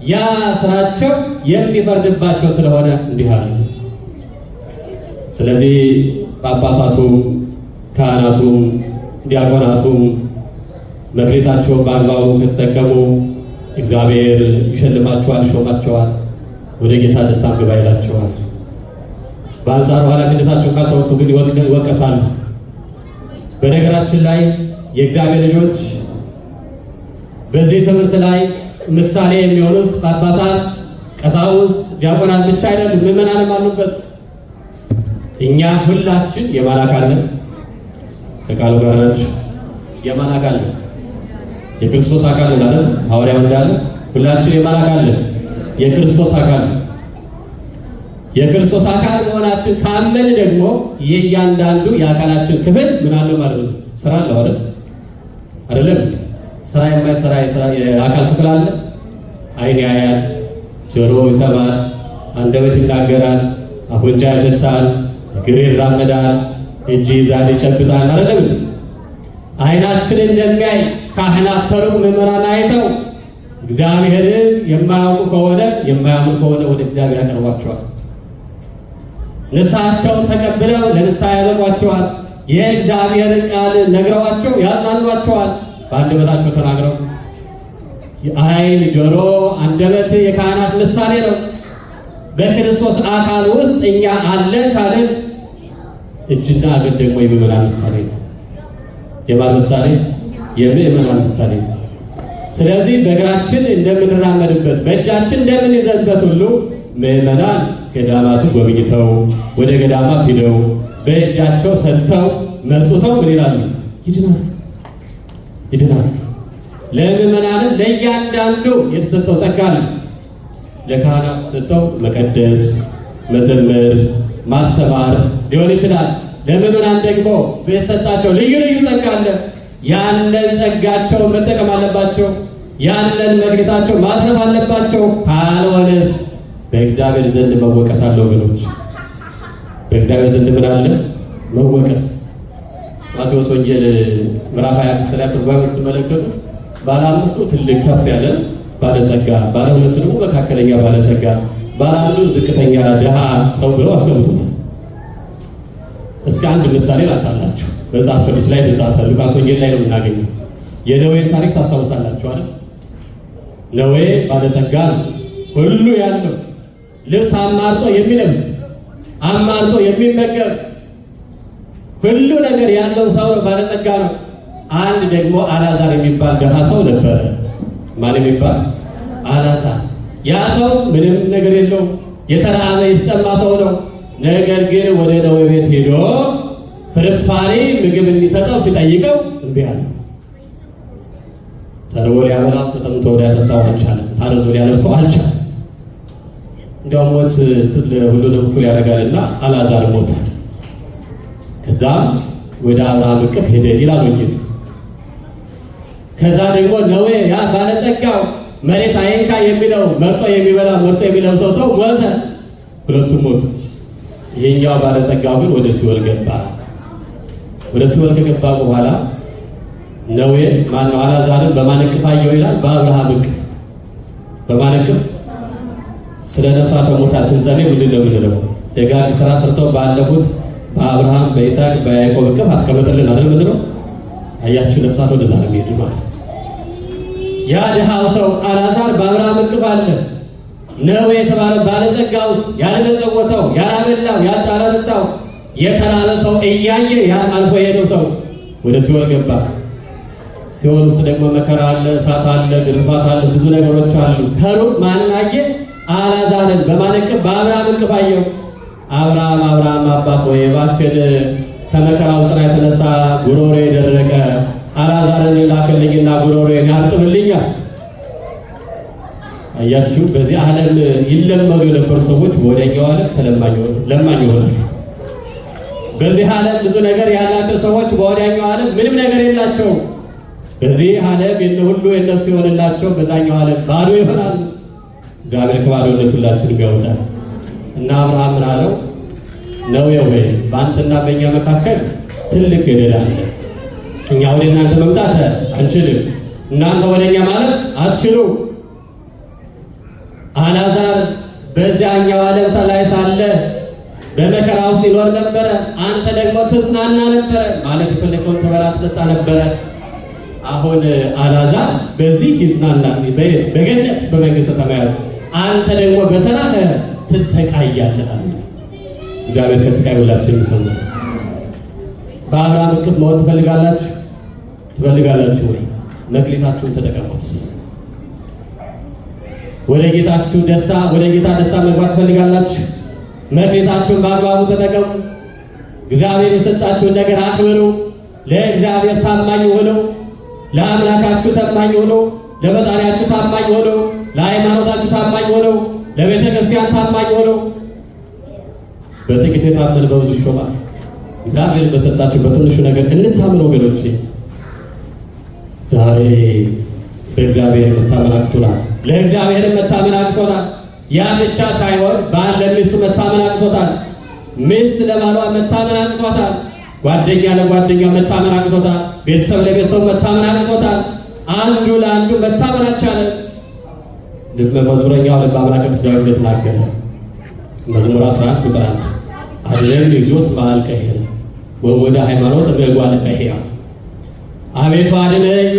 ያ ስራቸው የሚፈርድባቸው ስለሆነ እንዲህ አለ። ስለዚህ ጳጳሳቱም፣ ካህናቱም፣ ዲያቆናቱም መክሊታቸውን በአግባቡ ከተጠቀሙ እግዚአብሔር ይሸልማቸዋል፣ ይሾማቸዋል፣ ወደ ጌታ ደስታ ግባ ይላቸዋል። በአንጻሩ ኃላፊነታቸው ካልተወጡ ግን ይወቀሳሉ። በነገራችን ላይ የእግዚአብሔር ልጆች በዚህ ትምህርት ላይ ምሳሌ የሚሆኑት ጳጳሳት፣ ቀሳውስት፣ ዲያቆናት ብቻ አይደሉም፣ ምዕመናንም አሉበት። እኛ ሁላችን የማን አካል ነን? ከቃሉ ጋር ናችሁ። የማን አካል ነን? የክርስቶስ አካል ነን አይደል? ሐዋርያው እንዳለ ሁላችን የማን አካል ነን? የክርስቶስ አካል ነን። የክርስቶስ አካል መሆናችን ካመን ደግሞ የእያንዳንዱ የአካላችን ክፍል ምን አለው ማለት ነው? ስራ አለው አይደል? አይደለም? ስራ የማይሰራ የአካል ክፍል አለ? ዓይን ያያል፣ ጆሮ ይሰማል፣ አንደበት ይናገራል፣ አፍንጫ ያሸታል፣ እግር ይራመዳል፣ እጅ ይዛል፣ ይጨብጣል። አይደለም? ዓይናችን እንደሚያይ ካህናት ከሩቅ ምዕመናን አይተው እግዚአብሔርን የማያውቁ ከሆነ የማያምኑ ከሆነ ወደ እግዚአብሔር ያቀርቧቸዋል። ንስሐቸውን ተቀብለው ለንስሐ ያበቋቸዋል። የእግዚአብሔርን ቃል ነግረዋቸው ያጽናኗቸዋል። በአንደበታቸው ተናግረው ዓይን፣ ጆሮ፣ አንደበት የካህናት ምሳሌ ነው። በክርስቶስ አካል ውስጥ እኛ አለን ካልን እጅና እግር ደግሞ የምዕመናን ምሳሌ ነው። የማን ምሳሌ? የምዕመናን ምሳሌ ነው። ስለዚህ በእግራችን እንደምንራመድበት በእጃችን እንደምንይዘበት ሁሉ ምዕመናን ገዳማትን ጎብኝተው ወደ ገዳማት ሂደው በእጃቸው ሰጥተው መጽውተው ምን ይላሉ? ይድናሉ። ለምዕመናንም ለእያንዳንዱ የተሰጠው ጸጋ ነው። ለካህናት የተሰጠው መቀደስ፣ መዘመር፣ ማስተማር ሊሆን ይችላል። ለምዕመናን ደግሞ በተሰጣቸው ልዩ ልዩ ጸጋ አለ። ያንን ጸጋቸው መጠቀም አለባቸው። ያንን መክሊታቸው ማትረፍ አለባቸው። ካልሆነስ በእግዚአብሔር ዘንድ መወቀስ አለ ወገኖች። በእግዚአብሔር ዘንድ ምን አለ? መወቀስ። ማቴዎስ ወንጌል ምዕራፍ 25 ላይ ትርጓሜ ስትመለከቱት ባለ አምስቱ ትልቅ ከፍ ያለ ባለጸጋ፣ ባለ ሁለቱ ደግሞ መካከለኛ ባለጸጋ፣ ባለ አንዱ ዝቅተኛ ድሃ ሰው ብለው አስቀምጡት። እስከ አንድ ምሳሌ ላንሳላችሁ። መጽሐፍ ቅዱስ ላይ ተጻፈ። ሉቃስ ወንጌል ላይ ነው የምናገኘው። የነዌን ታሪክ ታስታውሳላችሁ አይደል? ነዌ ባለጸጋ ነው፣ ሁሉ ያለው ልብስ አማርጦ የሚለብስ አማርጦ የሚመገብ ሁሉ ነገር ያለው ሰው ባለጸጋ ነው። አንድ ደግሞ አልዓዛር የሚባል ደሃ ሰው ነበረ። ማን የሚባል? አልዓዛር። ያ ሰው ምንም ነገር የለው፣ የተራበ የተጠማ ሰው ነው። ነገር ግን ወደ ነዌ ቤት ሄዶ ፍርፋሪ ምግብ እንዲሰጠው ሲጠይቀው እምቢ አለ። ተርቦ ሊያበላው ተጠምቶ ሊያጠጣው አልቻለም። ታርዞ ሊያለብሰው አልቻለም። እንዲያውም ሞት ሁሉንም እኩል ያደርጋልና አልዓዛር ሞተ። ከዛም ወደ አብርሃም እቅፍ ሄደ ይላል ወንጌል። ከዛ ደግሞ ነዌ ያ ባለጸጋው መሬት አይንካ የሚለው መርጦ የሚበላ መርጦ የሚለብሰው ሰው ሞተ። ሁለቱም ሞቱ። ይሄኛው ባለጸጋው ግን ወደ ሲኦል ገባ። ወደ ሲኦል ከገባ በኋላ ነዌ ማነው አልዓዛርን በማን እቅፍ አየው ይላል? በአብርሃም እቅፍ። በማን እቅፍ? ስለ ነፍሳተ ሙታን ስንጸልይ ምንድን ነው የምንለው? ደጋግ ስራ ሰርተው ባለፉት በአብርሃም በይስሐቅ በያዕቆብ እቅፍ አስቀምጥልን አይደል የምንለው? አያችሁ ነፍሳት ወደዛ ነው የሚሄዱ ማለት። ያ ድሃው ሰው አልዓዛር በአብርሃም እቅፍ አለ። ነው የተባለው ባለጸጋውስ ያለመጸወተው፣ ያላበላው፣ ያላጠጣው የተራበ ሰው እያየ ያን አልፎ የሄደው ሰው ወደ ሲኦል ገባ። ሲኦል ውስጥ ደግሞ መከራ አለ፣ እሳት አለ፣ ግርፋት አለ፣ ብዙ ነገሮች አሉ። ከሩቅ ማንን አየ? አልዓዛርን በማን እቅፍ? በአብርሃም እቅፍ አየው። አብርሃም አባት ሆይ እባክህን ከመከራው ጽና የተነሳ ጉሮሮ የደረቀ አልዓዛርን ላክልኝና ጉሮሮዬን ያርጥብልኛል። አያችሁ፣ በዚህ ዓለም ይለመዱ የነበሩ ሰዎች ወደኛው ዓለም ለማኝ ሆናሉ። በዚህ ዓለም ብዙ ነገር ያላቸው ሰዎች ወደኛው ዓለም ምንም ነገር የላቸው። በዚህ ዓለም ሁሉ የነሱ ይሆንላቸው፣ በዛኛው ዓለም ባዶ ይሆናሉ። እግዚአብሔር ከባዶነት ሁላችንም ያወጣል። እና አብርሃም ምን አለው? ነው ወይ በአንተና በእኛ መካከል ትልቅ ገደል አለ። እኛ ወደ እናንተ መምጣት አንችልም፣ እናንተ ወደኛ ማለት አትችሉ። አልዓዛር በዚያኛው ዓለም ላይ ሳለ በመከራ ውስጥ ይኖር ነበረ። አንተ ደግሞ ትጽናና ነበረ ማለት የፈለከውን ትበላ ትጠጣ ነበረ። አሁን አልዓዛር በዚህ ይጽናናል በገነት በመንግሥተ ሰማያት፣ አንተ ደግሞ በተራህ ትሰቃያለህ። እግዚአብሔር ከስቃይ ሁላችን ይሰውር። በአብርሃም እቅፍ መሆን ትፈልጋላችሁ ወይ? መክሊታችሁን ተጠቀሙት። ወደ ጌታችሁ ደስታ ወደ ጌታ ደስታ መግባት ትፈልጋላችሁ? መክሊታችሁን በአግባቡ ተጠቀሙ። እግዚአብሔር የሰጣችሁን ነገር አክብሩ። ለእግዚአብሔር ታማኝ ሆኑ። ለአምላካችሁ ታማኝ ሆኑ። ለፈጣሪያችሁ ታማኝ ሆኑ። ለሃይማኖታችሁ ታማኝ ሆኑ። ለቤተ ክርስቲያን ታማኝ ሆኑ። በጥቂቱ የታመነ በብዙ ይሾማል። እግዚአብሔር በሰጣችሁ በትንሹ ነገር እንታመን ወገኖቼ። ዛሬ በእግዚአብሔር መታመን አቅቶናል። ለእግዚአብሔር መታመን አቅቶናል። ያ ብቻ ሳይሆን ባል ለሚስቱ መታመን አቅቶታል። ሚስት ለባሏ መታመን አቅቶታል። ጓደኛ ለጓደኛው መታመን አቅቶታል። ቤተሰብ ለቤተሰቡ መታመን አቅቶታል። አንዱ ለአንዱ መታመን አልቻለም። መዝሙረኛው ልበ አምላክ ቅዱስ ዳዊት እንደተናገረ መዝሙር 11 ቁጥር 1 አድነን ኢየሱስ መሃል ቀይር ወደ ሃይማኖት በጓለ ቀይያ። አቤቱ አድነኝ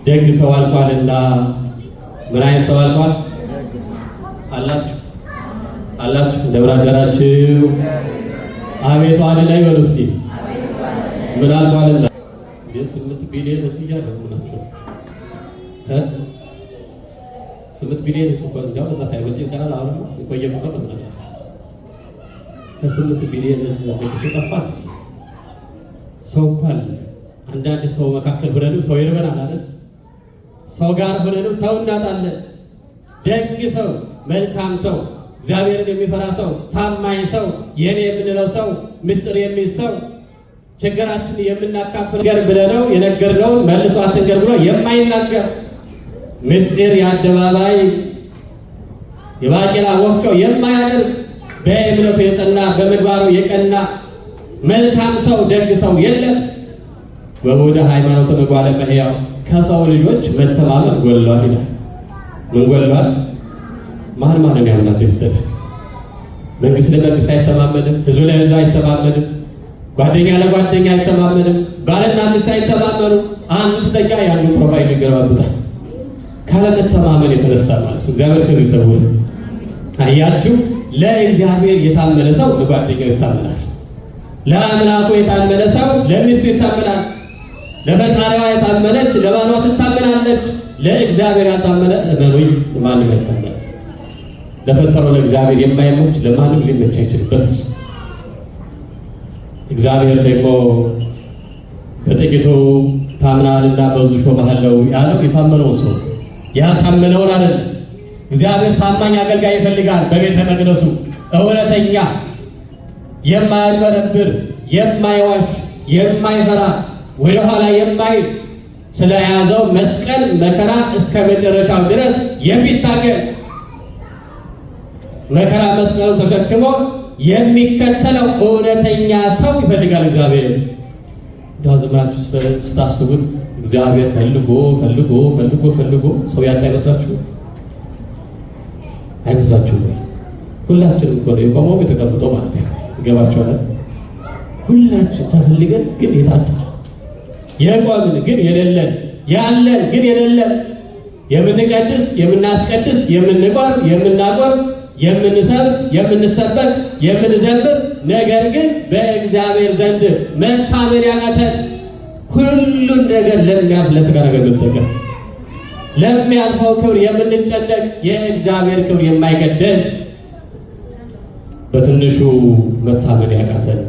ደግ ሰው አልቋልና። ምን አይነት ሰው አልቋል? አላችሁ እንደምን አደራችሁ? አቤቱ አድነኝ በሉ እስኪ። ምን አልቋልና? 8 ቢሊዮን ህዝብ እያለው ምናቸው 8 ቢሊዮን ህዝብ እንኳን እንዲያው በዛ ሳይወጥ ይቀራል። አሁን የቆየ ቁጥር ነው ማለት ከ8 ቢሊዮን ህዝብ ወገስ ይጠፋል። ሰው እንኳን አንዳንድ ሰው መካከል ሆነንም ሰው ይርበናል አይደል? ሰው ጋር ሆነንም ሰው እናጣለን። ደግ ሰው፣ መልካም ሰው፣ እግዚአብሔርን የሚፈራ ሰው፣ ታማኝ ሰው፣ የኔ የምንለው ሰው፣ ምስጢር የሚይዝ ሰው፣ ችግራችን የምናካፍል ነገር ብለነው የነገርነውን መልሶ አትንገር ብሎ የማይናገር ምስጢር የአደባባይ የባቄላ ወፍጮ የማያደርግ በእምነቱ የጸና በምግባሩ የቀና መልካም ሰው ደግ ሰው የለም። ወደ ሃይማኖት መጓለ መህያው ከሰው ልጆች መተማመን ጎሏል ይላል። ምን ጎሏል? ማንን ያምናል? ቤተሰብ መንግስት ለመንግስት አይተማመንም። ህዝብ ለህዝብ አይተማመንም። ጓደኛ ለጓደኛ አይተማመንም። ባልና ሚስት አይተማመኑ። አምስተኛ ያሉ ፕሮፋይል ይገባብታል። ካለመተማመን የተነሳ ማለት ነው። እግዚአብሔር ከዚህ ሰው አያችሁ። ለእግዚአብሔር የታመነ ሰው ለጓደኛው ይታመናል። ለአምላኩ የታመነ ሰው ለሚስቱ ይታመናል። ለፈጣሪዋ የታመነች ለባሏ ትታመናለች። ለእግዚአብሔር ያታመነ ለማንም ለማንም ይታመናል። ለፈጠረው ለእግዚአብሔር የማይመች ለማንም ሊመች አይችልበት። እግዚአብሔር ደግሞ በጥቂቱ ታምናልና በብዙ ሾመሃለው ያለው የታመነው ሰው ያታመነውን አይደለም። እግዚአብሔር ታማኝ አገልጋይ ይፈልጋል። በቤተ መቅደሱ እውነተኛ፣ የማያጭበረብር፣ የማይዋሽ፣ የማይፈራ፣ ወደ ኋላ የማይል ስለያዘው መስቀል መከራ እስከ መጨረሻው ድረስ የሚታገል መከራ መስቀሉ ተሸክሞ የሚከተለው እውነተኛ ሰው ይፈልጋል እግዚአብሔር። ዳዝማችሁ ስታስቡት እግዚአብሔር ፈልጎ ሰው ያጣ ይመስላችሁ? አይመስላችሁም? ሁላችንም እኮ ነው የቆመው የተቀምጠው ማለት ነው። ይገባችኋል? ሁላችን ተፈልገን ግን የቆምን ግን የሌለን፣ ያለን ግን የሌለን፣ የምንቀድስ የምናስቀድስ፣ የምንቆርብ የምናቆርብ፣ የምንሰብክ የምንሰበክ፣ የምንዘምር ነገር ግን በእግዚአብሔር ዘንድ መታመን ያቃተን ሁሉን ነገር ለሚያልፍ ለሥጋ ነገር የምንጠቀም ለሚያልፈው ክብር የምንጨነቅ የእግዚአብሔር ክብር የማይገደል በትንሹ መታመን ያቃተን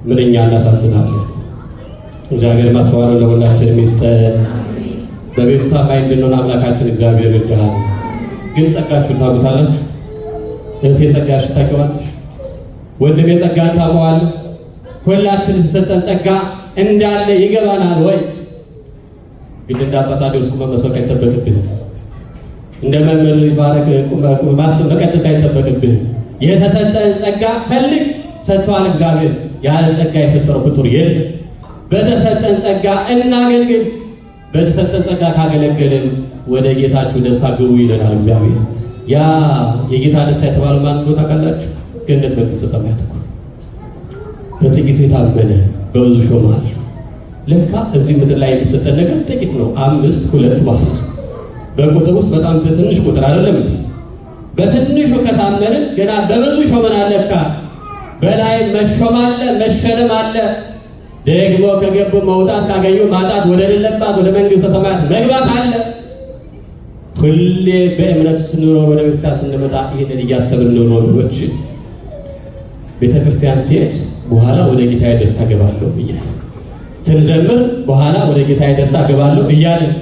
ምንኛ እናሳዝናለን። እግዚአብሔር ማስተዋል ለሁላችን ይስጠን። በቤቱ ታማኝ እንድንሆን አምላካችን እግዚአብሔር ይርዳል። ግን ጸጋችሁን ታውቁታላችሁ? እህቴ ጸጋሽን ታውቂዋለሽ? ወንድሜ ጸጋን ታውቀዋለህ? ሁላችን የተሰጠን ጸጋ እንዳለ ይገባናል ወይ? ግን እንደ አባት ታዲዮስ ቁመህ መስበክ አይጠበቅብህም። እንደ መምህር ይትባረክ መቀደስ አይጠበቅብህም። የተሰጠን ጸጋ ፈልግ፣ ሰጥቷል እግዚአብሔር። ያለ ጸጋ የፈጠረው ፍጡር የለም። በተሰጠን ጸጋ እናገልግል። በተሰጠን ጸጋ ካገለገልን ወደ ጌታችሁ ደስታ ግቡ ይለናል እግዚአብሔር። ያ የጌታ ደስታ የተባለው ማን ነው ታውቃላችሁ? ገነት መንግሥተ ሰማያት እኮ። በጥቂቱ የታመነ በብዙ ሾመሃል። ለካ እዚህ ምድር ላይ የሚሰጠን ነገር ጥቂት ነው። 5 2 ማለት በቁጥር ውስጥ በጣም ትንሽ ቁጥር አይደለም እንዴ? በትንሹ ከታመንን ገና በብዙ ሾመናል። ለካ በላይ መሾም አለ፣ መሸለም አለ። ደግሞ ከገቡ መውጣት፣ ካገኙ ማጣት፣ ወደ ሌለባት ወደ መንግሥተ ሰማያት መግባት አለ። ሁሌ በእምነት ስንኖር ወደ ቤተክርስቲያን ስንመጣ ይህንን እያሰብን ነው ወገኖች። ቤተክርስቲያን ሲሄድ በኋላ ወደ ጌታዬ ደስታ ገባለሁ እያለ ስንዘምር በኋላ ወደ ጌታዬ ደስታ ገባለሁ እያልን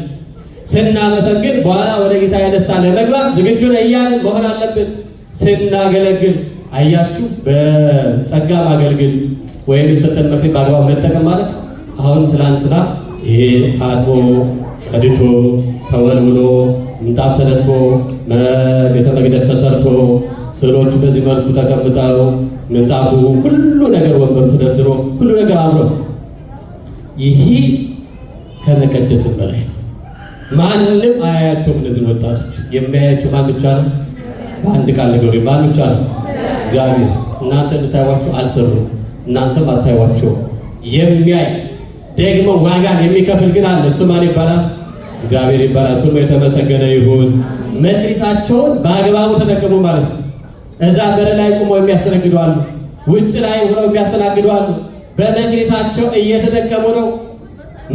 ስናመሰግን በኋላ ወደ ጌታዬ ደስታ ለመግባት ዝግጁ ነን እያልን መሆን አለብን። ስናገለግል አያችሁ፣ በጸጋ ማገልግል ወይም የሰጠን መክሊት በአግባብ መጠቀም ማለት አሁን ትላንትና ይሄ ታጥቦ ጸድቶ ተወልውሎ ምንጣፍ ተነጥፎ ቤተ መቅደስ ተሰርቶ ስዕሎቹ በዚህ መልኩ ተቀምጠው ምንጣፉ ሁሉ ነገር ወንበሩ ተደርድሮ ሁሉ ነገር አምሮ ይሄ ከመቀደስም በላይ ማንም አያያቸውም። እነዚህን ወጣቶች የሚያያቸው ማን ብቻ ነው? በአንድ ቃል ነገር ማን ብቻ ነው? እግዚአብሔር። እናንተ እንድታዩዋቸው አልሰሩም፣ እናንተም አታዩዋቸው። የሚያይ ደግሞ ዋጋን የሚከፍል ግን አለ። እሱ ማን ይባላል? እግዚአብሔር ይባላል። ስሙ የተመሰገነ ይሁን። መክሊታቸውን በአግባቡ ተጠቀሙ ማለት ነው። እዛ በር ላይ ቆመው የሚያስተናግዱ አሉ፣ ውጭ ላይ ሆነው የሚያስተናግዱ አሉ። በመክሊታቸው እየተጠቀሙ ነው፣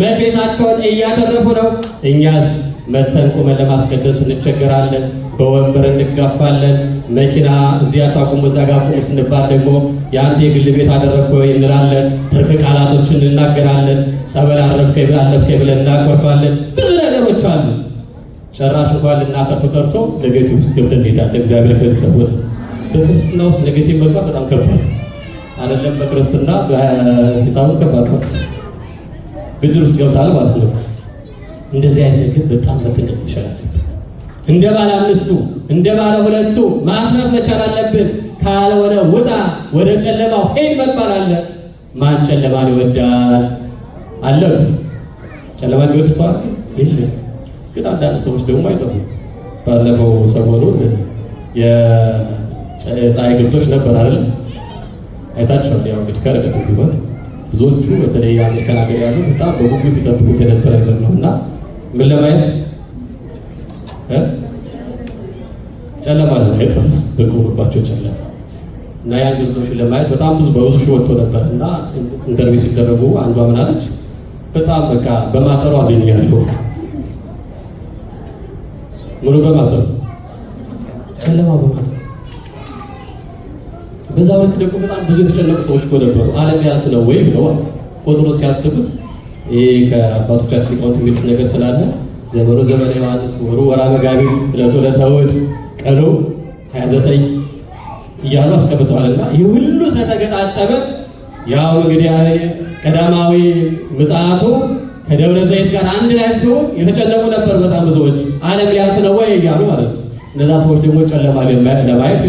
መክሊታቸውን እያተረፉ ነው። እኛስ መተን ቆመን ለማስቀደስ እንቸገራለን፣ በወንበር እንጋፋለን። መኪና እዚያ ታቁሙ እዛ ጋር ቁሙ ስንባል ደግሞ የአንተ የግል ቤት አደረግከው እንላለን። ትርፍ ቃላቶችን እንናገራለን። ጸበል አለፍከኝ ብለን እናቆርፋለን። ብዙ ነገሮች አሉ። ጭራሽ እንኳን ልናተርፍ ቀርቶ ኔጌቲቭ ውስጥ ገብተን እንሄዳለን። እግዚአብሔር ከዚህ ሰውር። በክርስትና ውስጥ ኔጌቲቭ መግባት በጣም ከባድ አይደለም። በክርስትና በሂሳቡ ከባድ ነው። ብድር ውስጥ ገብታል ማለት ነው። እንደዚህ አይነት ነገር በጣም መጠንቀቅ ይሻላል። እንደ ባለ አምስቱ እንደ ባለ ሁለቱ ማትረፍ መቻል አለብን። ካልሆነ ውጣ ወደ ጨለማው ሄድ መባል አለ። ማን ጨለማን ይወዳል? አለ ጨለማን ይወድ ሰው አለ? የለም። ግን አንዳንድ ሰዎች ደግሞ አይጠፉም። ባለፈው ሰሞኑን የፀሐይ ግብቶች ነበር አይደል? አይታችኋል። ያው እንግዲህ ከርቀት ቢሆን ብዙዎቹ በተለይ አሜሪካን ሀገር ያሉ በጣም በጉጉት ይጠብቁት የነበረ ነገር ነው እና ምን ለማየት ጨለማ ለማየት በቆሙባቸው ጨለማ እና ያን ግብቶችን ለማየት በጣም በብዙ ሺህ ወጥቶ ነበር እና ኢንተርቪው ሲደረጉ አንዷ ምን አለች? በጣም በቃ በማጠሩ አዝኛለሁ። ምኑ በማጠሩ? ጨለማ በማጠሩ። በዛው ልክ ደግሞ በጣም ብዙ የተጨነቁ ሰዎች እኮ ነበሩ። ዓለም ያልፍ ነው ወይ ብለዋል። ቁጥሩ ሲያስቡት ይሄ ከአባቶቻችን ሊቃውንት የሚሉት ነገር ስላለ ዘመኑ ዘመነ ዮሐንስ፣ ወሩ ወርኃ መጋቢት፣ ዕለቱ ዕለተ እሑድ፣ ቀኑ 29 እያሉ አስቀምጠዋልና ይህ ሁሉ ስለተገጣጠመ ያው እንግዲህ ቀዳማዊ ምጽአቱ ከደብረ ዘይት ጋር አንድ ላይ ሲሆን የተጨነቁ ነበር በጣም ብዙዎች። ዓለም ሊያልፍ ነው ወይ እያሉ ማለት ነው። እነዛ ሰዎች ደግሞ ጨለማ ለማየት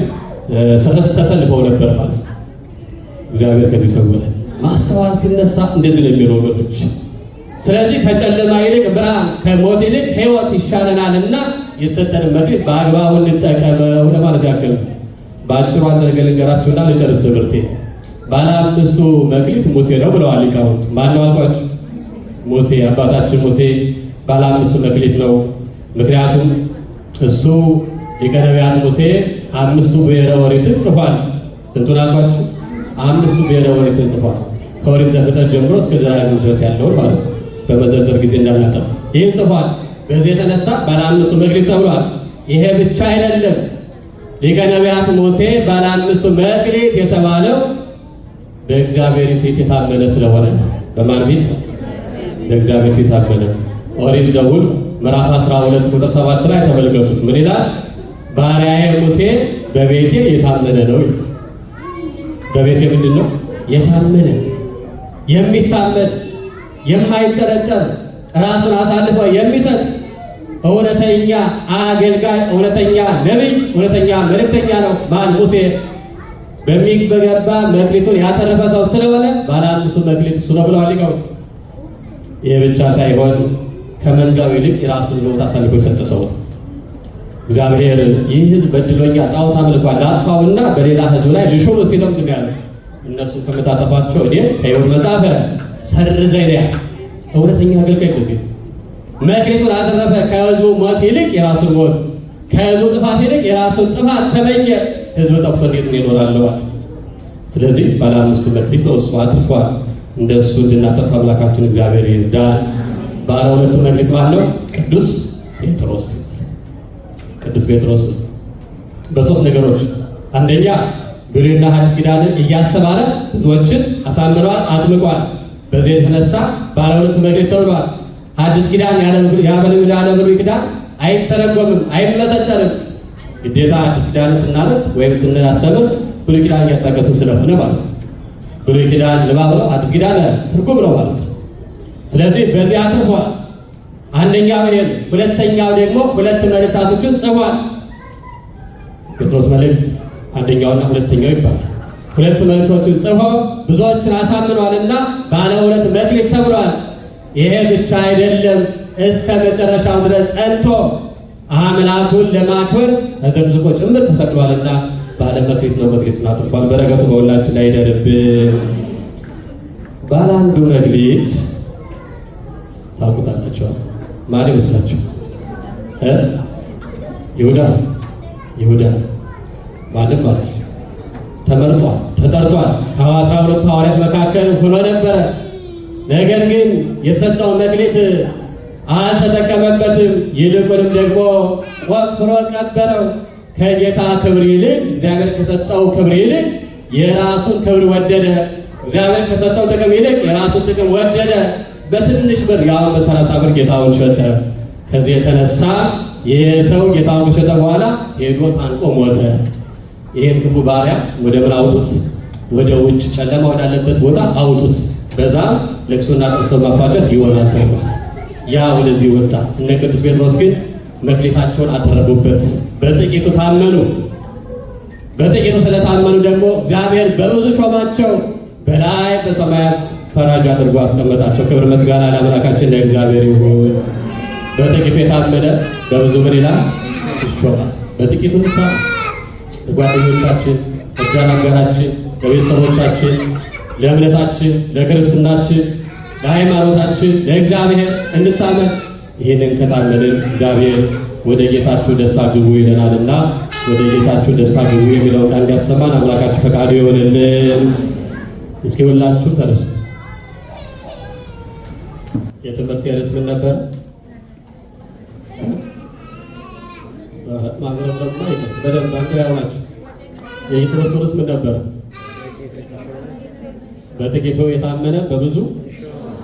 ተሰልፈው ነበር ማለት ነው። እግዚአብሔር ከዚህ ሰውረ ማስተዋል ሲነሳ እንደዚህ ነው የሚለው ወገኖች። ስለዚህ ከጨለማ ይልቅ ብርሃን፣ ከሞት ይልቅ ሕይወት ይሻለናልና የሰጠን መክሊት በአግባቡ እንጠቀመው ለማለት ያክል። በአጭሩ አንድ ነገር ልንገራችሁና ልጨርስ ትምህርቴ። ባለ 5ቱ መክሊት ሙሴ ነው ብለዋል ሊቃውንት። ማን ነው አልኳችሁ? ሙሴ አባታችን ሙሴ ባለ 5 መክሊት ነው። ምክንያቱም እሱ ሊቀ ነቢያት ሙሴ 5ቱ ብሔረ ኦሪትን ጽፏል። ስንቱን አልኳችሁ? 5ቱ ብሔረ ኦሪትን ጽፏል። ከኦሪት ዘፍጥረት ጀምሮ እስከ ዘዳግም ድረስ ያለውን ማለት ነው። በመዘርዘር ጊዜ እንዳናጠፋ ይህን ጽፏል። በዚህ የተነሳ ባለ 5ቱ መክሊት ተብሏል። ይሄ ብቻ አይደለም። ሊቀ ነቢያት ሙሴ ባለ 5ቱ መክሊት የተባለው በእግዚአብሔር ፊት የታመነ ስለሆነ ነው። በማን ፊት? በእግዚአብሔር ፊት ታመነ። ኦሪት ዘኍልቍ ምዕራፍ 12 ቁጥር 7 ላይ ተመልከቱት። ምን ይላል? ባሪያዬ ሙሴ በቤቴ የታመነ ነው። በቤቴ ምንድን ነው? የታመነ የሚታመን የማይጠረጠር ራሱን አሳልፎ የሚሰጥ እውነተኛ አገልጋይ፣ እውነተኛ ነቢይ፣ እውነተኛ መልእክተኛ ነው። ማን? ሙሴ። በሚገባ መክሊቱን ያተረፈ ሰው ስለሆነ ባለ 5ቱ መክሊት እሱ ነው ብለዋል ሊቃውንት። ይህ ብቻ ሳይሆን ከመንጋው ይልቅ የራሱን ሕይወት አሳልፎ የሰጠ ሰው ነው። እግዚአብሔር ይህ ሕዝብ በድሎኛ ጣዖት አምልኳል ላጥፋውና በሌላ ሕዝብ ላይ ልሾም ሲለው ምንድን ነው ያለው? እነሱ ከምታጠፋቸው እኔ ከሕይወት መጽሐፈ ሰርዘኝ ነው ያለው። እውነተኛ አገልጋይ በዚህ መክሊቱን አተረፈ። ከሕዝቡ ሞት ይልቅ የራሱን ሞት፣ ከሕዝቡ ጥፋት ይልቅ የራሱን ጥፋት ተመኘ። ሕዝብ ጠፍቶ እንዴት ነው ይኖራለዋል? ስለዚህ ባለ 5ቱ መክሊት ነው እሱ አትርፏል። እንደሱ እንድናተርፍ አምላካችን እግዚአብሔር ይርዳን። ባለ 2ቱ መክሊት ማለት ነው ቅዱስ ጴጥሮስ። ቅዱስ ጴጥሮስ በ3 ነገሮች፣ አንደኛ ብሉይና ሐዲስ ኪዳንን እያስተማረ ብዙዎችን አሳምኗል፣ አጥምቋል። በዚህ የተነሳ ባለ 2ቱ መክሊት ተብሏል። ሐዲስ ኪዳን ያለ ብሉይ ኪዳን አይተረጎምም፣ አይመሰጠርም። ግዴታ ሐዲስ ኪዳን ስናነብ ወይም ስናስተምር ብሉይ ኪዳን እያጣቀስን ስለሆነ ማለት ነው። ብሉይ ኪዳን ንባብ ነው፣ ሐዲስ ኪዳን ትርጉም ነው ማለት ነው። ስለዚህ በዚህ አትርፏል። አንደኛው ይሄ ነው። ሁለተኛው ደግሞ 2 መልእክታቶችን ጽፏል። ጴጥሮስ መልእክት አንደኛውና ሁለተኛው ይባላል። 2 መልእክቶችን ጽፎ ብዙዎችን አሳምኗልና ባለ 2 መክሊት ተብሏል። ይሄ ብቻ አይደለም፣ እስከ መጨረሻው ድረስ ጸንቶ አምላኩን ለማክበር ተዘቅዝቆ ጭምር ተሰቅሏልና ባለ መክሊት ነው። መክሊቱን አትርፏል። በረከቱ በሁላችን ላይ ይደርብን። ባለ 1ዱ መክሊት ታውቁታላችሁ። ማን ይመስላችሁ? ይሁዳ። ይሁዳ ማንም ማለት ተመርጧል፣ ተጠርቷል። ከ12 ሐዋርያት መካከል ሆኖ ነበረ። ነገር ግን የሰጠውን መክሊት አልተጠቀመበትም። ይልቁንም ደግሞ ወፍሮ ቀበረው። ከጌታ ክብር ይልቅ እግዚአብሔር ከሰጠው ክብር ይልቅ የራሱን ክብር ወደደ። እግዚአብሔር ከሰጠው ጥቅም ይልቅ የራሱን ጥቅም ወደደ። በትንሽ ብር ያው በ30 ብር ጌታውን ሸጠ። ከዚህ የተነሳ ይህ ሰው ጌታውን ከሸጠ በኋላ ሄዶ ታንቆ ሞተ። ይህን ክፉ ባሪያ ወደ ምን አውጡት? ወደ ውጭ ጨለማ ወዳለበት ቦታ አውጡት። በዛ ለቅሶና ጥርስ ማፋጨት ይሆናል ተብሏል። ያ ወደዚህ ወጣ። እነ ቅዱስ ጴጥሮስ ግን መክሊታቸውን አተረፉበት። በጥቂቱ ታመኑ። በጥቂቱ ስለታመኑ ደግሞ እግዚአብሔር በብዙ ሾማቸው። በላይ በሰማያት ፈራጅ አድርጎ አስቀመጣቸው። ክብር ምስጋና ለአምላካችን ለእግዚአብሔር ይሁን። በጥቂቱ የታመነ በብዙ ምን ይላል? ይሾማል። በጥቂቱ እንታ ለጓደኞቻችን፣ ለጋራችን፣ ለቤተሰቦቻችን፣ ለእምነታችን፣ ለክርስትናችን፣ ለሃይማኖታችን፣ ለእግዚአብሔር እንታመን። ይህንን ከታመንን እግዚአብሔር ወደ ጌታችሁ ደስታ ግቡ ይለናልና ወደ ጌታችሁ ደስታ ግቡ የሚለው ቃል እንዲያሰማን አምላካችሁ ፈቃዱ ይሆንልን። እስኪ ሁላችሁ ተነሱ። የትምህርት ርዕስ ምን ነበር? ማገረም ደግሞ በደንብ አንተያው ናችሁ። የትምህርት ርዕስ ምን ነበር? በጥቂቱ የታመነ በብዙ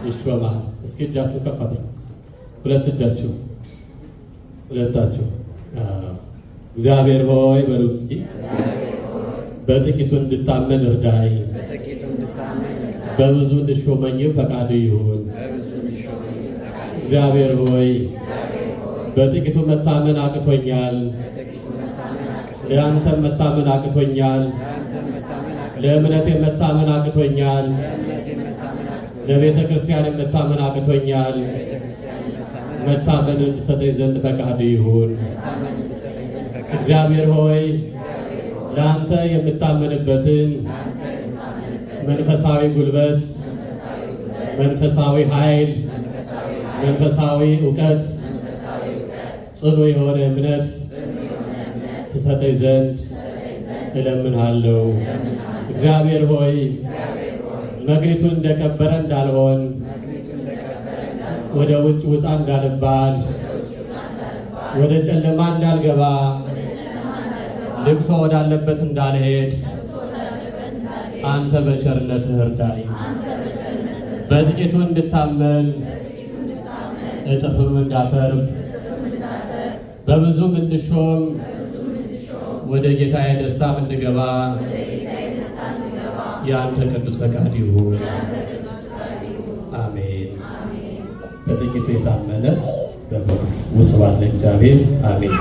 ይሾማል። እስኪ እጃችሁ ከፍ አድርጉ። ሁለት እጃችሁ ሁለታችሁ። እግዚአብሔር ሆይ በሉ እስኪ በጥቂቱ እንድታመን እርዳይ፣ በብዙ እንድሾመኝ ፈቃድ ይሁን። እግዚአብሔር ሆይ በጥቂቱ መታመን አቅቶኛል፣ ለአንተ መታመን አቅቶኛል፣ ለእምነቴ መታመን አቅቶኛል፣ ለቤተ ክርስቲያን መታመን አቅቶኛል። መታመን እንድሰጠኝ ዘንድ ፈቃድ ይሁን። እግዚአብሔር ሆይ ለአንተ የምታመንበትን መንፈሳዊ ጉልበት፣ መንፈሳዊ ኃይል፣ መንፈሳዊ እውቀት ጽኑ የሆነ እምነት ትሰጠኝ ዘንድ እለምንሃለሁ። እግዚአብሔር ሆይ መክሊቱን እንደቀበረ እንዳልሆን ወደ ውጭ ውጣ እንዳልባል ወደ ጨለማ እንዳልገባ ልቅሶ ወዳለበት እንዳልሄድ አንተ በቸርነትህ እርዳኝ። በጥቂቱ እንድታመን እጥፍም እንዳተርፍ በብዙም እንድሾም ወደ ጌታዬ ደስታ እንድገባ የአንተ ቅዱስ ፈቃድ ይሁን። አሜን። በጥቂቱ የታመነ በብዙ። ወስብሐት ለእግዚአብሔር። አሜን።